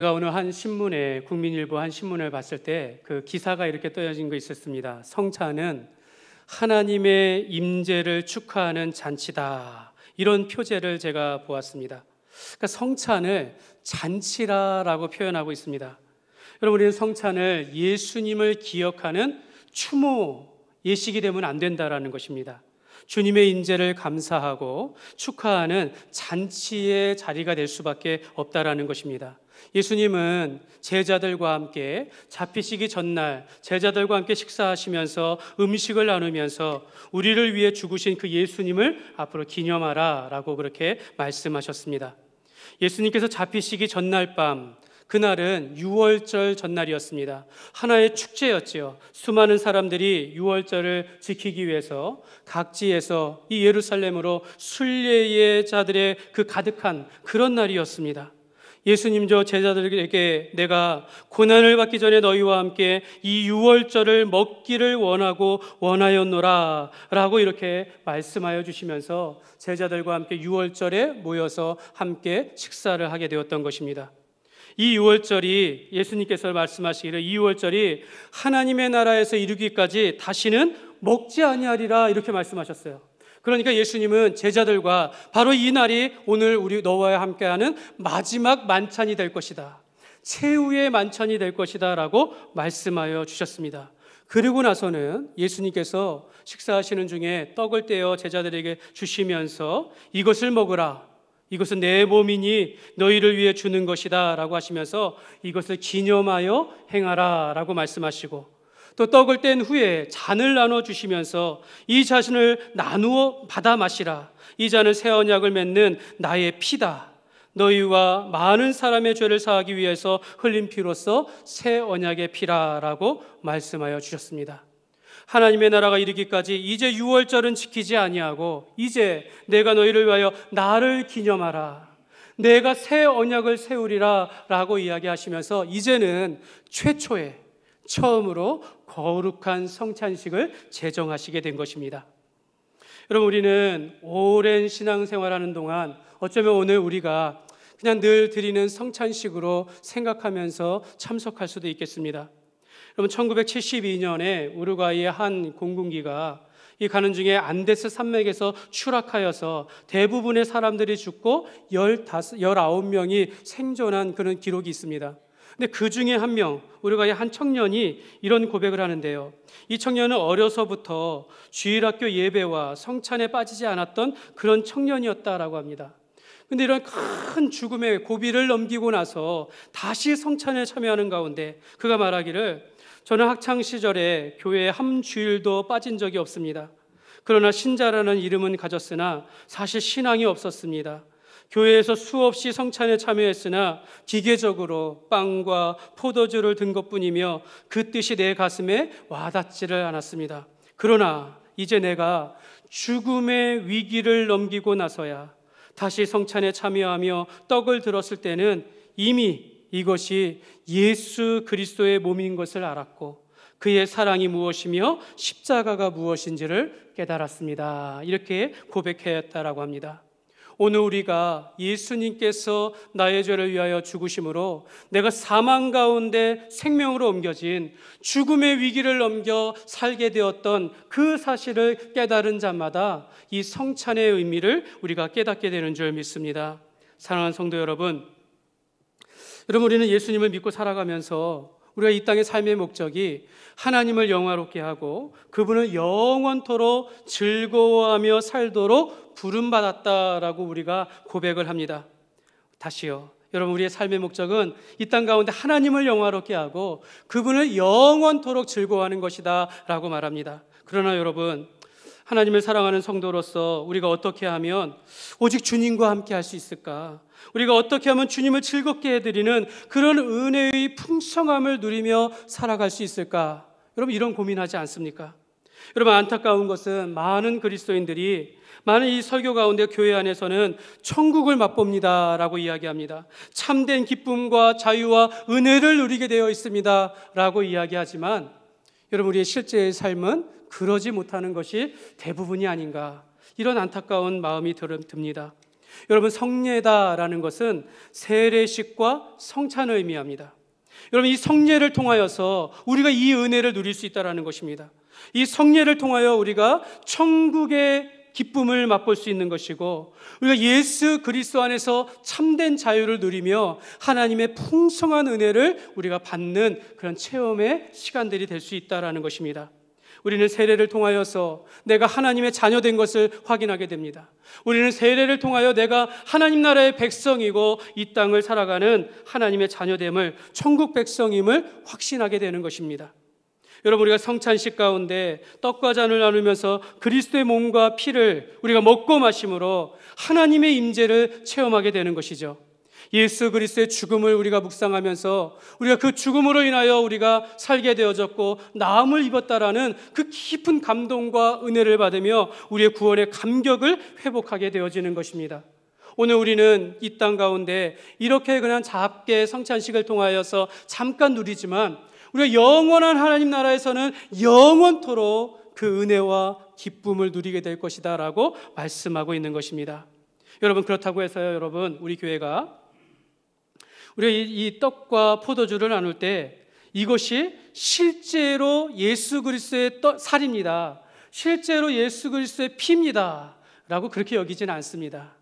제가 오늘 한 신문에 국민일보 한 신문을 봤을 때 그 기사가 이렇게 떠여진 거 있었습니다. 성찬은 하나님의 임재를 축하하는 잔치다. 이런 표제를 제가 보았습니다. 그러니까 성찬을 잔치라라고 표현하고 있습니다. 여러분, 우리는 성찬을 예수님을 기억하는 추모 예식이 되면 안 된다라는 것입니다. 주님의 임재를 감사하고 축하하는 잔치의 자리가 될 수밖에 없다라는 것입니다. 예수님은 제자들과 함께 잡히시기 전날 제자들과 함께 식사하시면서 음식을 나누면서 우리를 위해 죽으신 그 예수님을 앞으로 기념하라 라고 그렇게 말씀하셨습니다. 예수님께서 잡히시기 전날 밤, 그날은 유월절 전날이었습니다. 하나의 축제였지요. 수많은 사람들이 유월절을 지키기 위해서 각지에서 이 예루살렘으로 순례의 자들의 그 가득한 그런 날이었습니다. 예수님도 제자들에게 내가 고난을 받기 전에 너희와 함께 이 유월절을 먹기를 원하였노라 라고 이렇게 말씀하여 주시면서 제자들과 함께 유월절에 모여서 함께 식사를 하게 되었던 것입니다. 이 유월절이, 예수님께서 말씀하시기를 이 유월절이 하나님의 나라에서 이루기까지 다시는 먹지 아니하리라 이렇게 말씀하셨어요. 그러니까 예수님은 제자들과 바로 이 날이 오늘 우리 너와 함께하는 마지막 만찬이 될 것이다, 최후의 만찬이 될 것이다 라고 말씀하여 주셨습니다. 그리고 나서는 예수님께서 식사하시는 중에 떡을 떼어 제자들에게 주시면서 이것을 먹으라, 이것은 내 몸이니 너희를 위해 주는 것이다 라고 하시면서 이것을 기념하여 행하라 라고 말씀하시고, 또 떡을 뗀 후에 잔을 나눠주시면서 이 잔을 나누어 받아 마시라, 이 잔은 새 언약을 맺는 나의 피다, 너희와 많은 사람의 죄를 사하기 위해서 흘린 피로서 새 언약의 피라 라고 말씀하여 주셨습니다. 하나님의 나라가 이르기까지 이제 유월절은 지키지 아니하고 이제 내가 너희를 위하여 나를 기념하라, 내가 새 언약을 세우리라 라고 이야기하시면서 이제는 최초의 처음으로 거룩한 성찬식을 제정하시게 된 것입니다. 여러분, 우리는 오랜 신앙생활하는 동안 어쩌면 오늘 우리가 그냥 늘 드리는 성찬식으로 생각하면서 참석할 수도 있겠습니다. 여러분, 1972년에 우루과이의 한 공군기가 이 가는 중에 안데스 산맥에서 추락하여서 대부분의 사람들이 죽고 19명이 생존한 그런 기록이 있습니다. 근데 그 중에 한 명, 우루과이의 한 청년이 이런 고백을 하는데요. 이 청년은 어려서부터 주일학교 예배와 성찬에 빠지지 않았던 그런 청년이었다라고 합니다. 근데 이런 큰 죽음의 고비를 넘기고 나서 다시 성찬에 참여하는 가운데 그가 말하기를, 저는 학창시절에 교회에 한 주일도 빠진 적이 없습니다. 그러나 신자라는 이름은 가졌으나 사실 신앙이 없었습니다. 교회에서 수없이 성찬에 참여했으나 기계적으로 빵과 포도주를 든 것뿐이며 그 뜻이 내 가슴에 와닿지를 않았습니다. 그러나 이제 내가 죽음의 위기를 넘기고 나서야 다시 성찬에 참여하며 떡을 들었을 때는 이미 이것이 예수 그리스도의 몸인 것을 알았고 그의 사랑이 무엇이며 십자가가 무엇인지를 깨달았습니다. 이렇게 고백했다라고 합니다. 오늘 우리가 예수님께서 나의 죄를 위하여 죽으심으로 내가 사망 가운데 생명으로 옮겨진 죽음의 위기를 넘겨 살게 되었던 그 사실을 깨달은 자마다 이 성찬의 의미를 우리가 깨닫게 되는 줄 믿습니다. 사랑하는 성도 여러분, 우리는 예수님을 믿고 살아가면서 우리가 이 땅의 삶의 목적이 하나님을 영화롭게 하고 그분을 영원토록 즐거워하며 살도록 부름받았다라고 우리가 고백을 합니다. 다시요, 여러분, 우리의 삶의 목적은 이 땅 가운데 하나님을 영화롭게 하고 그분을 영원토록 즐거워하는 것이다 라고 말합니다. 그러나 여러분, 하나님을 사랑하는 성도로서 우리가 어떻게 하면 오직 주님과 함께 할 수 있을까? 우리가 어떻게 하면 주님을 즐겁게 해드리는 그런 은혜의 풍성함을 누리며 살아갈 수 있을까? 여러분, 이런 고민하지 않습니까? 여러분, 안타까운 것은 많은 그리스도인들이 많은 이 설교 가운데 교회 안에서는 천국을 맛봅니다 라고 이야기합니다. 참된 기쁨과 자유와 은혜를 누리게 되어 있습니다 라고 이야기하지만 여러분, 우리의 실제의 삶은 그러지 못하는 것이 대부분이 아닌가, 이런 안타까운 마음이 듭니다. 여러분, 성례다라는 것은 세례식과 성찬을 의미합니다. 여러분, 이 성례를 통하여서 우리가 이 은혜를 누릴 수 있다는 것입니다. 이 성례를 통하여 우리가 천국의 기쁨을 맛볼 수 있는 것이고, 우리가 예수 그리스도 안에서 참된 자유를 누리며 하나님의 풍성한 은혜를 우리가 받는 그런 체험의 시간들이 될 수 있다는 것입니다. 우리는 세례를 통하여서 내가 하나님의 자녀된 것을 확인하게 됩니다. 우리는 세례를 통하여 내가 하나님 나라의 백성이고 이 땅을 살아가는 하나님의 자녀됨을, 천국 백성임을 확신하게 되는 것입니다. 여러분, 우리가 성찬식 가운데 떡과 잔을 나누면서 그리스도의 몸과 피를 우리가 먹고 마심으로 하나님의 임재를 체험하게 되는 것이죠. 예수 그리스도의 죽음을 우리가 묵상하면서 우리가 그 죽음으로 인하여 우리가 살게 되어졌고 나음을 입었다라는 그 깊은 감동과 은혜를 받으며 우리의 구원의 감격을 회복하게 되어지는 것입니다. 오늘 우리는 이 땅 가운데 이렇게 그냥 작게 성찬식을 통하여서 잠깐 누리지만 우리가 영원한 하나님 나라에서는 영원토록 그 은혜와 기쁨을 누리게 될 것이다 라고 말씀하고 있는 것입니다. 여러분, 그렇다고 해서요, 여러분, 우리 교회가 우리가 이 떡과 포도주를 나눌 때 이것이 실제로 예수 그리스도의 살입니다, 실제로 예수 그리스도의 피입니다 라고 그렇게 여기지는 않습니다.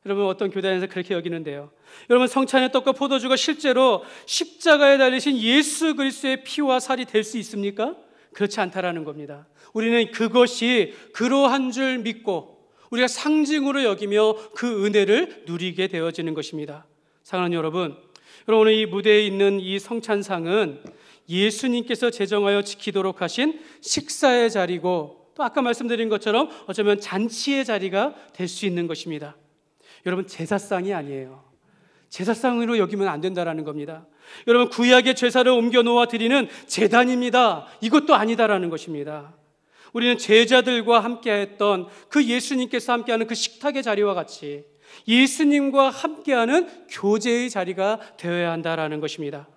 여러분, 어떤 교단에서 그렇게 여기는데요, 여러분, 성찬의 떡과 포도주가 실제로 십자가에 달리신 예수 그리스도의 피와 살이 될 수 있습니까? 그렇지 않다라는 겁니다. 우리는 그것이 그러한 줄 믿고 우리가 상징으로 여기며 그 은혜를 누리게 되어지는 것입니다. 사랑하는 여러분, 오늘 이 무대에 있는 이 성찬상은 예수님께서 제정하여 지키도록 하신 식사의 자리고, 또 아까 말씀드린 것처럼 어쩌면 잔치의 자리가 될 수 있는 것입니다. 여러분, 제사상이 아니에요. 제사상으로 여기면 안 된다라는 겁니다. 여러분, 구약의 제사를 옮겨 놓아 드리는 제단입니다. 이것도 아니다라는 것입니다. 우리는 제자들과 함께했던 그 예수님께서 함께하는 그 식탁의 자리와 같이 예수님과 함께하는 교제의 자리가 되어야 한다라는 것입니다.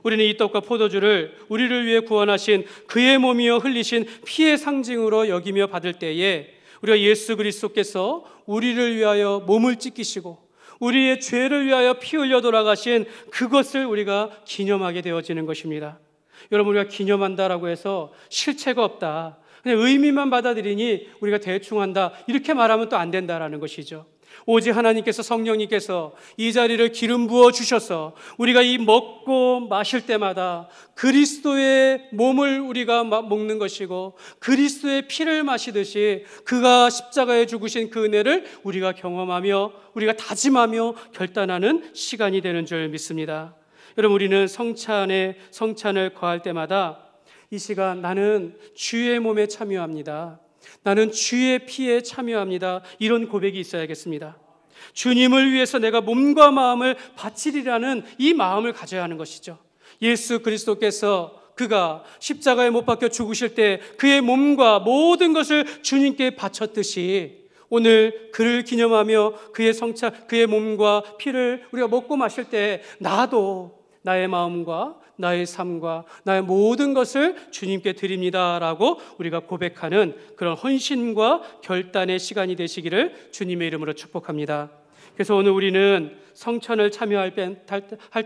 우리는 이 떡과 포도주를 우리를 위해 구원하신 그의 몸이여 흘리신 피의 상징으로 여기며 받을 때에 우리가 예수 그리스도께서 우리를 위하여 몸을 찢기시고 우리의 죄를 위하여 피 흘려 돌아가신 그것을 우리가 기념하게 되어지는 것입니다. 여러분, 우리가 기념한다라고 해서 실체가 없다, 그냥 의미만 받아들이니 우리가 대충 한다, 이렇게 말하면 또 안 된다라는 것이죠. 오직 하나님께서, 성령님께서 이 자리를 기름 부어 주셔서 우리가 이 먹고 마실 때마다 그리스도의 몸을 우리가 먹는 것이고 그리스도의 피를 마시듯이 그가 십자가에 죽으신 그 은혜를 우리가 경험하며 우리가 다짐하며 결단하는 시간이 되는 줄 믿습니다. 여러분, 우리는 성찬을 거할 때마다 이 시간, 나는 주의 몸에 참여합니다, 나는 주의 피에 참여합니다, 이런 고백이 있어야겠습니다. 주님을 위해서 내가 몸과 마음을 바치리라는 이 마음을 가져야 하는 것이죠. 예수 그리스도께서 그가 십자가에 못 박혀 죽으실 때 그의 몸과 모든 것을 주님께 바쳤듯이 오늘 그를 기념하며 그의 성찬, 그의 몸과 피를 우리가 먹고 마실 때 나도 나의 마음과 나의 삶과 나의 모든 것을 주님께 드립니다라고 우리가 고백하는 그런 헌신과 결단의 시간이 되시기를 주님의 이름으로 축복합니다. 그래서 오늘 우리는 성찬을 참여할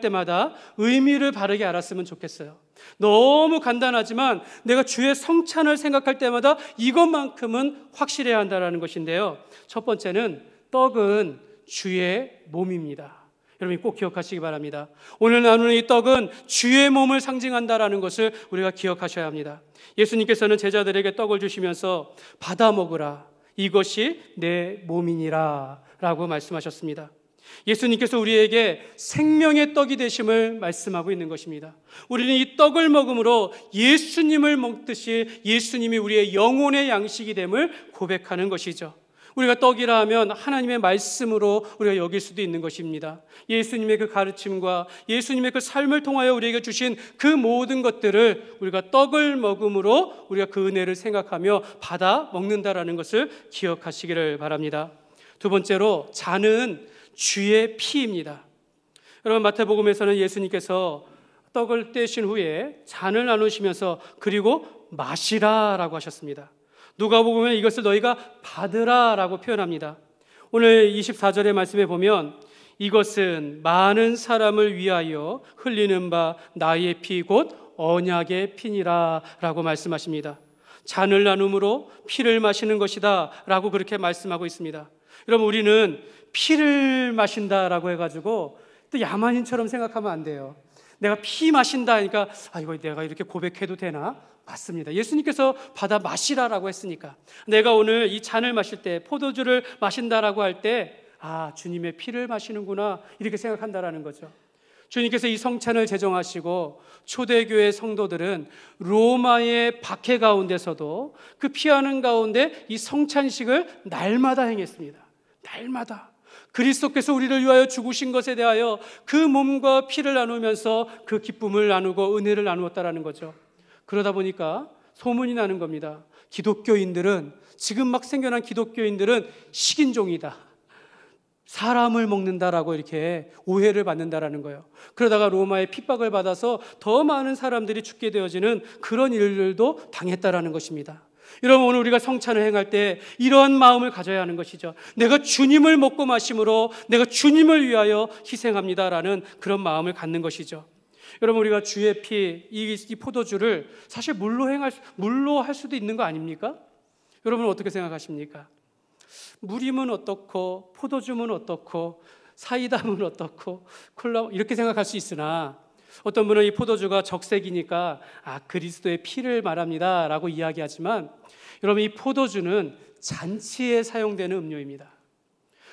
때마다 의미를 바르게 알았으면 좋겠어요. 너무 간단하지만 내가 주의 성찬을 생각할 때마다 이것만큼은 확실해야 한다는 것인데요, 첫 번째는 떡은 주의 몸입니다. 여러분이 꼭 기억하시기 바랍니다. 오늘 나누는 이 떡은 주의 몸을 상징한다라는 것을 우리가 기억하셔야 합니다. 예수님께서는 제자들에게 떡을 주시면서 받아 먹으라, 이것이 내 몸이니라 라고 말씀하셨습니다. 예수님께서 우리에게 생명의 떡이 되심을 말씀하고 있는 것입니다. 우리는 이 떡을 먹음으로 예수님을 먹듯이 예수님이 우리의 영혼의 양식이 됨을 고백하는 것이죠. 우리가 떡이라 하면 하나님의 말씀으로 우리가 여길 수도 있는 것입니다. 예수님의 그 가르침과 예수님의 그 삶을 통하여 우리에게 주신 그 모든 것들을 우리가 떡을 먹음으로 우리가 그 은혜를 생각하며 받아 먹는다라는 것을 기억하시기를 바랍니다. 두 번째로, 잔은 주의 피입니다. 여러분, 마태복음에서는 예수님께서 떡을 떼신 후에 잔을 나누시면서 그리고 마시라라고 하셨습니다. 누가복음에 이것을 너희가 받으라라고 표현합니다. 오늘 24절의 말씀에 보면 이것은 많은 사람을 위하여 흘리는 바 나의 피 곧 언약의 피니라 라고 말씀하십니다. 잔을 나눔으로 피를 마시는 것이다 라고 그렇게 말씀하고 있습니다. 여러분, 우리는 피를 마신다라고 해가지고 또 야만인처럼 생각하면 안 돼요. 내가 피 마신다 하니까 이거 내가 이렇게 고백해도 되나? 맞습니다. 예수님께서 받아 마시라라고 했으니까. 내가 오늘 이 잔을 마실 때, 포도주를 마신다라고 할 때 주님의 피를 마시는구나 이렇게 생각한다라는 거죠. 주님께서 이 성찬을 제정하시고 초대교회 성도들은 로마의 박해 가운데서도 그 피하는 가운데 이 성찬식을 날마다 행했습니다. 날마다 그리스도께서 우리를 위하여 죽으신 것에 대하여 그 몸과 피를 나누면서 그 기쁨을 나누고 은혜를 나누었다라는 거죠. 그러다 보니까 소문이 나는 겁니다. 기독교인들은, 지금 막 생겨난 기독교인들은 식인종이다, 사람을 먹는다라고 이렇게 오해를 받는다라는 거예요. 그러다가 로마의 핍박을 받아서 더 많은 사람들이 죽게 되어지는 그런 일들도 당했다라는 것입니다. 여러분, 오늘 우리가 성찬을 행할 때 이러한 마음을 가져야 하는 것이죠. 내가 주님을 먹고 마심으로 내가 주님을 위하여 희생합니다라는 그런 마음을 갖는 것이죠. 여러분, 우리가 주의 피, 이 포도주를 사실 물로 할 수도 있는 거 아닙니까? 여러분은 어떻게 생각하십니까? 물이면 어떻고 포도주면 어떻고 사이다면 어떻고 콜라 이렇게 생각할 수 있으나, 어떤 분은 이 포도주가 적색이니까 그리스도의 피를 말합니다 라고 이야기하지만, 여러분, 이 포도주는 잔치에 사용되는 음료입니다.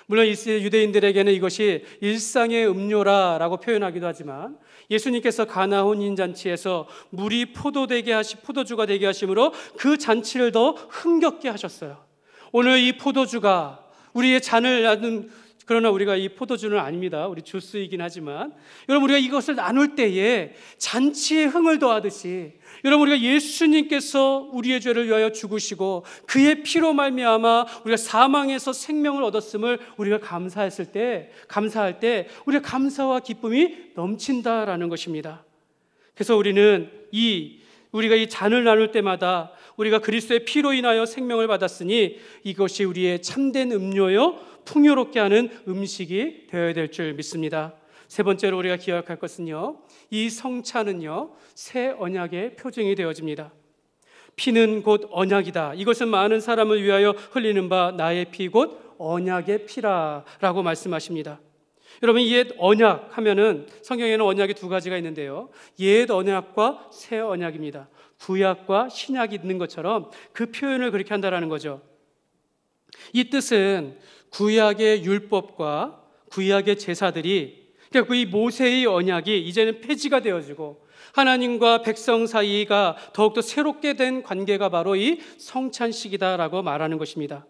물론 유대인들에게는 이것이 일상의 음료라고 표현하기도 하지만, 예수님께서 가나 혼인잔치에서 물이 포도주가 되게 하심으로 그 잔치를 더 흥겹게 하셨어요. 오늘 이 포도주가 우리의 잔을 나눈, 그러나 우리가 이 포도주는 아닙니다. 우리 주스이긴 하지만, 여러분, 우리가 이것을 나눌 때에 잔치에 흥을 더하듯이, 여러분, 우리가 예수님께서 우리의 죄를 위하여 죽으시고 그의 피로 말미암아 우리가 사망에서 생명을 얻었음을 우리가 감사할 때 우리가 감사와 기쁨이 넘친다라는 것입니다. 그래서 우리가 이 잔을 나눌 때마다 우리가 그리스도의 피로 인하여 생명을 받았으니 이것이 우리의 참된 음료요 풍요롭게 하는 음식이 되어야 될 줄 믿습니다. 세 번째로 우리가 기억할 것은요, 이 성찬은요 새 언약의 표징이 되어집니다. 피는 곧 언약이다. 이것은 많은 사람을 위하여 흘리는 바 나의 피 곧 언약의 피라라고 말씀하십니다. 여러분, 옛 언약 하면은 성경에는 언약이 두 가지가 있는데요, 옛 언약과 새 언약입니다. 구약과 신약이 있는 것처럼 그 표현을 그렇게 한다라는 거죠. 이 뜻은 구약의 율법과 구약의 제사들이, 그러니까 이 모세의 언약이 이제는 폐지가 되어지고 하나님과 백성 사이가 더욱더 새롭게 된 관계가 바로 이 성찬식이다라고 말하는 것입니다.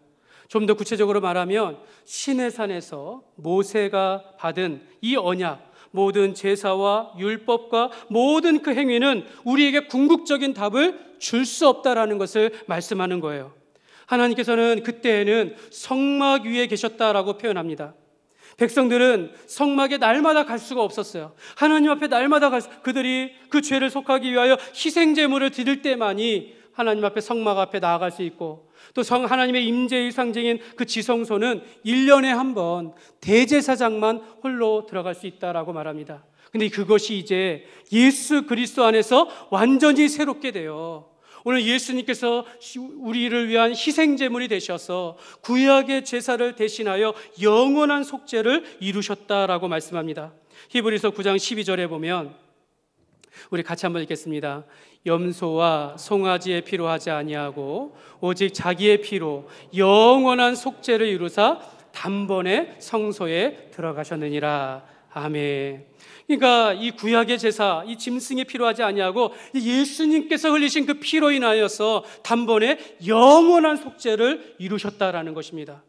좀 더 구체적으로 말하면 시내산에서 모세가 받은 이 언약, 모든 제사와 율법과 모든 그 행위는 우리에게 궁극적인 답을 줄 수 없다라는 것을 말씀하는 거예요. 하나님께서는 그때에는 성막 위에 계셨다라고 표현합니다. 백성들은 성막에 날마다 갈 수가 없었어요. 하나님 앞에 날마다 그들이 그 죄를 속하기 위하여 희생제물을 드릴 때만이 하나님 앞에 성막 앞에 나아갈 수 있고, 또 하나님의 임재의 상징인 그 지성소는 1년에 한 번 대제사장만 홀로 들어갈 수 있다라고 말합니다. 근데 그것이 이제 예수 그리스도 안에서 완전히 새롭게 돼요. 오늘 예수님께서 우리를 위한 희생제물이 되셔서 구약의 제사를 대신하여 영원한 속죄를 이루셨다라고 말씀합니다. 히브리서 9장 12절에 보면, 우리 같이 한번 읽겠습니다. 염소와 송아지의 피로 하지 아니하고 오직 자기의 피로 영원한 속죄를 이루사 단번에 성소에 들어가셨느니라. 아멘. 그러니까 이 구약의 제사, 이 짐승의 피로 하지 아니하고 예수님께서 흘리신 그 피로 인하여서 단번에 영원한 속죄를 이루셨다라는 것입니다.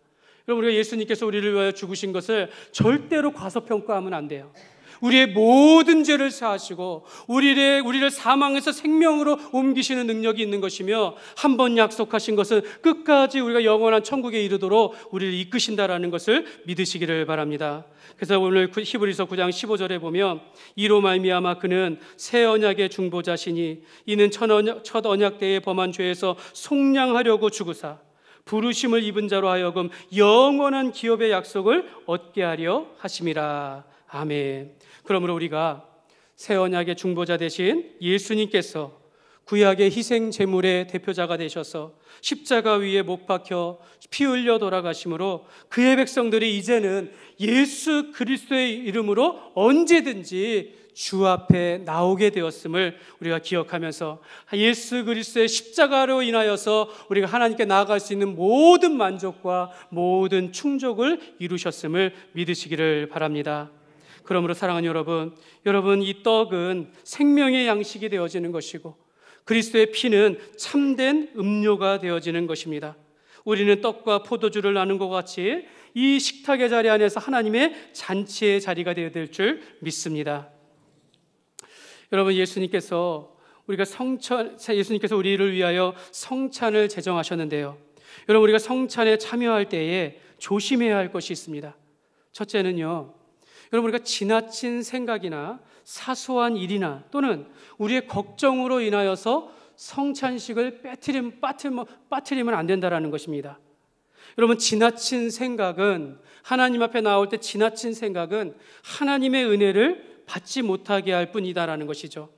여러분, 우리가 예수님께서 우리를 위하여 죽으신 것을 절대로 과소평가하면 안 돼요. 우리의 모든 죄를 사하시고 우리를 사망에서 생명으로 옮기시는 능력이 있는 것이며, 한 번 약속하신 것은 끝까지 우리가 영원한 천국에 이르도록 우리를 이끄신다라는 것을 믿으시기를 바랍니다. 그래서 오늘 히브리서 9장 15절에 보면, 이로 말미암아 그는 새 언약의 중보자시니 이는 첫 언약 때에 범한 죄에서 속량하려고 죽으사 부르심을 입은 자로 하여금 영원한 기업의 약속을 얻게 하려 하심이라. 아멘. 그러므로 우리가 새 언약의 중보자 되신 예수님께서 구약의 희생 제물의 대표자가 되셔서 십자가 위에 못 박혀 피 흘려 돌아가심으로 그의 백성들이 이제는 예수 그리스도의 이름으로 언제든지 주 앞에 나오게 되었음을 우리가 기억하면서 예수 그리스도의 십자가로 인하여서 우리가 하나님께 나아갈 수 있는 모든 만족과 모든 충족을 이루셨음을 믿으시기를 바랍니다. 그러므로 사랑하는 여러분 이 떡은 생명의 양식이 되어지는 것이고 그리스도의 피는 참된 음료가 되어지는 것입니다. 우리는 떡과 포도주를 나눈 것 같이 이 식탁의 자리 안에서 하나님의 잔치의 자리가 되어야 될 줄 믿습니다. 여러분, 예수님께서 우리를 위하여 성찬을 제정하셨는데요. 여러분, 우리가 성찬에 참여할 때에 조심해야 할 것이 있습니다. 첫째는요, 여러분, 우리가 지나친 생각이나 사소한 일이나 또는 우리의 걱정으로 인하여서 성찬식을 빠뜨리면 안 된다는 것입니다. 여러분, 지나친 생각은, 하나님 앞에 나올 때 지나친 생각은 하나님의 은혜를 받지 못하게 할 뿐이다라는 것이죠.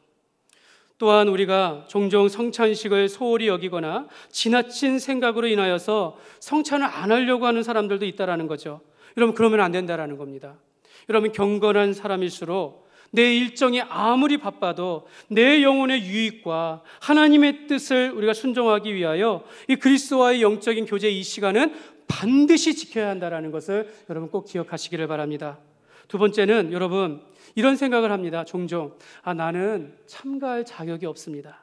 또한 우리가 종종 성찬식을 소홀히 여기거나 지나친 생각으로 인하여서 성찬을 안 하려고 하는 사람들도 있다라는 거죠. 여러분, 그러면 안 된다라는 겁니다. 여러분, 경건한 사람일수록 내 일정이 아무리 바빠도 내 영혼의 유익과 하나님의 뜻을 우리가 순종하기 위하여 이 그리스도와의 영적인 교제 이 시간은 반드시 지켜야 한다는 것을 여러분 꼭 기억하시기를 바랍니다. 두 번째는 여러분 이런 생각을 합니다. 종종 나는 참가할 자격이 없습니다.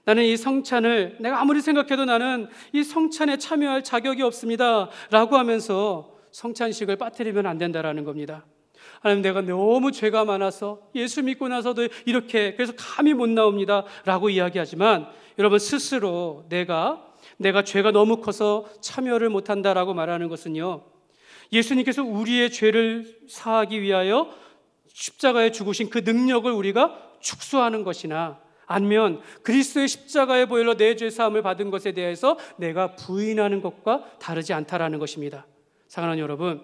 나는 이 성찬을 내가 아무리 생각해도 나는 이 성찬에 참여할 자격이 없습니다 라고 하면서 성찬식을 빠뜨리면 안 된다라는 겁니다. 하나님, 내가 너무 죄가 많아서 예수 믿고 나서도 이렇게 그래서 감히 못 나옵니다 라고 이야기하지만 여러분 스스로 내가 죄가 너무 커서 참여를 못한다라고 말하는 것은요, 예수님께서 우리의 죄를 사하기 위하여 십자가에 죽으신 그 능력을 우리가 축소하는 것이나 아니면 그리스도의 십자가의 보혈로 내 죄 사함을 받은 것에 대해서 내가 부인하는 것과 다르지 않다라는 것입니다. 사랑하는 여러분,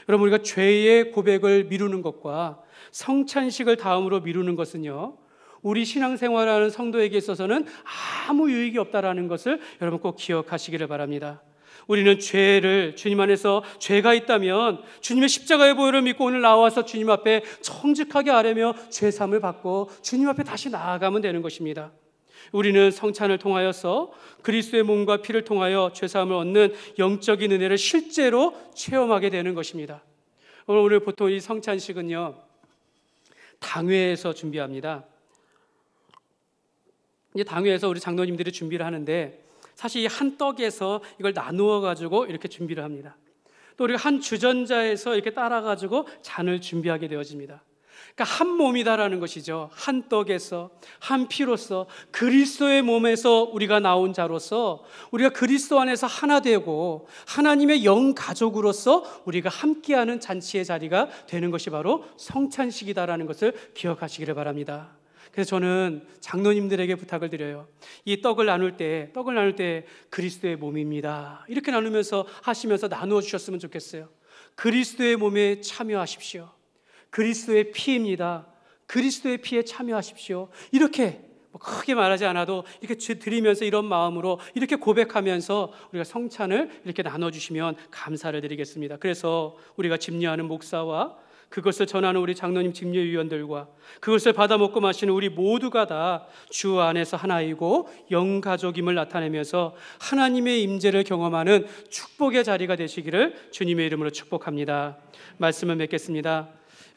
우리가 죄의 고백을 미루는 것과 성찬식을 다음으로 미루는 것은요, 우리 신앙생활하는 성도에게 있어서는 아무 유익이 없다라는 것을 여러분 꼭 기억하시기를 바랍니다. 우리는 주님 안에서 죄가 있다면 주님의 십자가의 보혈을 믿고 오늘 나와서 주님 앞에 정직하게 아뢰며 죄사함을 받고 주님 앞에 다시 나아가면 되는 것입니다. 우리는 성찬을 통하여서 그리스도의 몸과 피를 통하여 죄사함을 얻는 영적인 은혜를 실제로 체험하게 되는 것입니다. 오늘 보통 이 성찬식은요, 당회에서 준비합니다. 이제 당회에서 우리 장로님들이 준비를 하는데 사실 이 한 떡에서 이걸 나누어 가지고 이렇게 준비를 합니다. 또 우리가 한 주전자에서 이렇게 따라 가지고 잔을 준비하게 되어집니다. 그러니까 한 몸이다라는 것이죠. 한 떡에서 한 피로서 그리스도의 몸에서 우리가 나온 자로서 우리가 그리스도 안에서 하나 되고 하나님의 영 가족으로서 우리가 함께하는 잔치의 자리가 되는 것이 바로 성찬식이다라는 것을 기억하시기를 바랍니다. 그래서 저는 장로님들에게 부탁을 드려요. 이 떡을 나눌 때 그리스도의 몸입니다 이렇게 하시면서 나누어 주셨으면 좋겠어요. 그리스도의 몸에 참여하십시오. 그리스도의 피입니다. 그리스도의 피에 참여하십시오. 이렇게 크게 말하지 않아도 이렇게 드리면서 이런 마음으로 이렇게 고백하면서 우리가 성찬을 이렇게 나눠주시면 감사를 드리겠습니다. 그래서 우리가 집례하는 목사와 그것을 전하는 우리 장로님 집례위원들과 그것을 받아 먹고 마시는 우리 모두가 다 주 안에서 하나이고 영가족임을 나타내면서 하나님의 임재를 경험하는 축복의 자리가 되시기를 주님의 이름으로 축복합니다. 말씀을 맺겠습니다.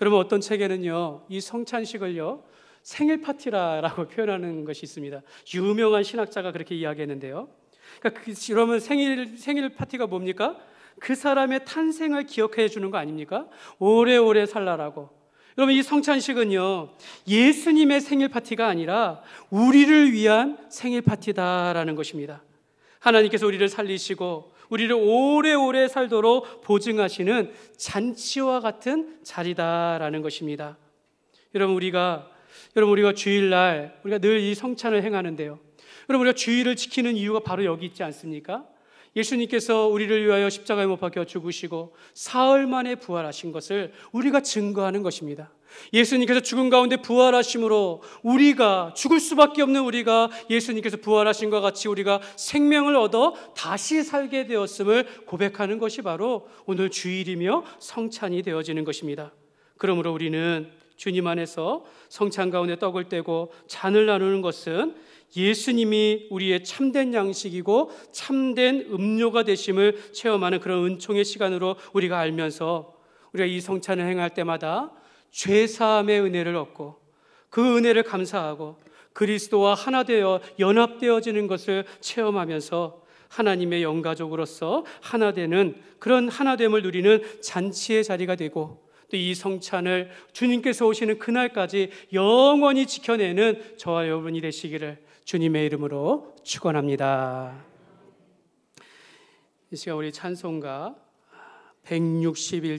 여러분, 어떤 책에는요, 이 성찬식을요 생일 파티라고 표현하는 것이 있습니다. 유명한 신학자가 그렇게 이야기했는데요. 그러니까 여러분, 생일 파티가 뭡니까? 그 사람의 탄생을 기억해 주는 거 아닙니까? 오래오래 살라라고. 여러분, 이 성찬식은요, 예수님의 생일 파티가 아니라 우리를 위한 생일 파티다라는 것입니다. 하나님께서 우리를 살리시고 우리를 오래오래 살도록 보증하시는 잔치와 같은 자리다라는 것입니다. 여러분, 우리가 주일날 우리가 늘 이 성찬을 행하는데요. 여러분, 우리가 주일을 지키는 이유가 바로 여기 있지 않습니까? 예수님께서 우리를 위하여 십자가에 못 박혀 죽으시고 사흘 만에 부활하신 것을 우리가 증거하는 것입니다. 예수님께서 죽은 가운데 부활하심으로 우리가 죽을 수밖에 없는 우리가 예수님께서 부활하신 것 같이 우리가 생명을 얻어 다시 살게 되었음을 고백하는 것이 바로 오늘 주일이며 성찬이 되어지는 것입니다. 그러므로 우리는 주님 안에서 성찬 가운데 떡을 떼고 잔을 나누는 것은 예수님이 우리의 참된 양식이고 참된 음료가 되심을 체험하는 그런 은총의 시간으로 우리가 알면서 우리가 이 성찬을 행할 때마다 죄사함의 은혜를 얻고 그 은혜를 감사하고 그리스도와 하나 되어 연합되어지는 것을 체험하면서 하나님의 영가족으로서 하나 되는 그런 하나됨을 누리는 잔치의 자리가 되고 또 이 성찬을 주님께서 오시는 그날까지 영원히 지켜내는 저와 여러분이 되시기를 주님의 이름으로 축원합니다. 이 시간 우리 찬송가 161